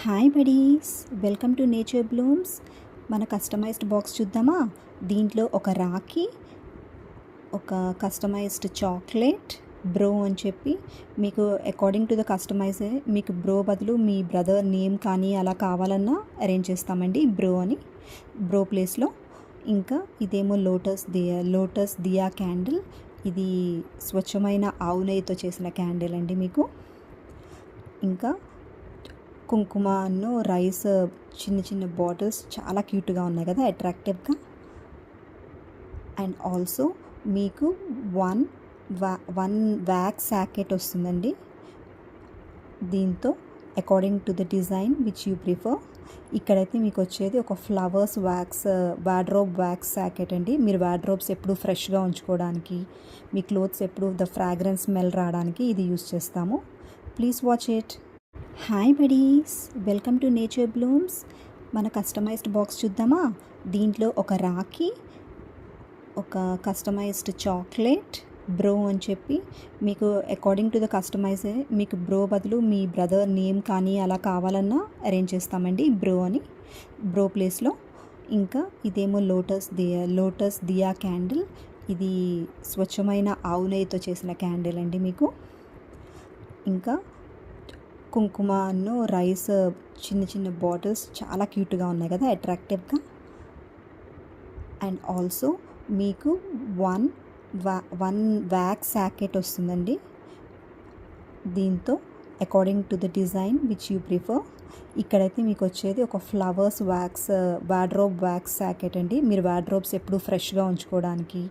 Hi buddies, welcome to Nature Blooms. మన customized box చూద్దామా. దీంట్లో ఒక రాఖీ, ఒక కస్టమైజ్డ్ చాక్లెట్, బ్రో అని చెప్పి మీకు అకార్డింగ్ టు ద కస్టమైజ్ మీకు బ్రో బదులు మీ బ్రదర్ నేమ్ కానీ అలా కావాలన్నా అరేంజ్ చేస్తామండి బ్రో అని. బ్రో ప్లేస్లో ఇంకా ఇదేమో లోటస్ దియా క్యాండిల్. ఇది స్వచ్ఛమైన ఆవు నెయ్యితో చేసిన క్యాండిల్ అండి మీకు. ఇంకా కుంకుమ రైస్ చిన్న చిన్న బాటిల్స్ చాలా క్యూట్గా ఉన్నాయి కదా, అట్రాక్టివ్గా. అండ్ ఆల్సో మీకు వన్ వ్యాక్స్ శాకెట్ వస్తుందండి దీంతో, according to the design which you prefer. ఇక్కడైతే మీకు వచ్చేది ఒక ఫ్లవర్స్ వార్డ్రోబ్ వ్యాక్స్ శాకెట్ అండి. మీరు వార్డ్రోబ్స్ ఎప్పుడు ఫ్రెష్గా ఉంచుకోవడానికి, మీ క్లోత్స్ ఎప్పుడు ద ఫ్రాగ్రెన్స్ స్మెల్ రావడానికి ఇది యూస్ చేస్తాము. Please watch it. Hi buddies, welcome to Nature Blooms. మన కస్టమైజ్డ్ బాక్స్ చూద్దామా. దీంట్లో ఒక రాఖీ, ఒక కస్టమైజ్డ్ చాక్లెట్, బ్రో అని చెప్పి మీకు అకార్డింగ్ టు ద కస్టమైజ్ మీకు బ్రో బదులు మీ బ్రదర్ నేమ్ కానీ అలా కావాలన్నా అరేంజ్ చేస్తామండి బ్రో అని. బ్రో ప్లేస్లో ఇంకా ఇదేమో లోటస్ దియా క్యాండిల్. ఇది స్వచ్ఛమైన ఆవు నెయ్యితో చేసిన క్యాండిల్ అండి మీకు. ఇంకా కుంకుమ రైస్ చిన్న చిన్న బాటిల్స్ చాలా క్యూట్గా ఉన్నాయి కదా, అట్రాక్టివ్గా. అండ్ ఆల్సో మీకు వన్ వ్యాక్స్ శాకెట్ వస్తుందండి దీంతో, according to the design which you prefer. ఇక్కడైతే మీకు వచ్చేది ఒక ఫ్లవర్స్ వార్డ్రోబ్ వ్యాక్స్ శాకెట్ అండి. మీరు వార్డ్రోబ్స్ ఎప్పుడు ఫ్రెష్గా ఉంచుకోవడానికి,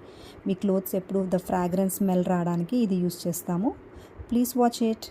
మీ క్లోత్స్ ఎప్పుడు ద ఫ్రాగ్రెన్స్ స్మెల్ రావడానికి ఇది యూస్ చేస్తాము. Please watch it.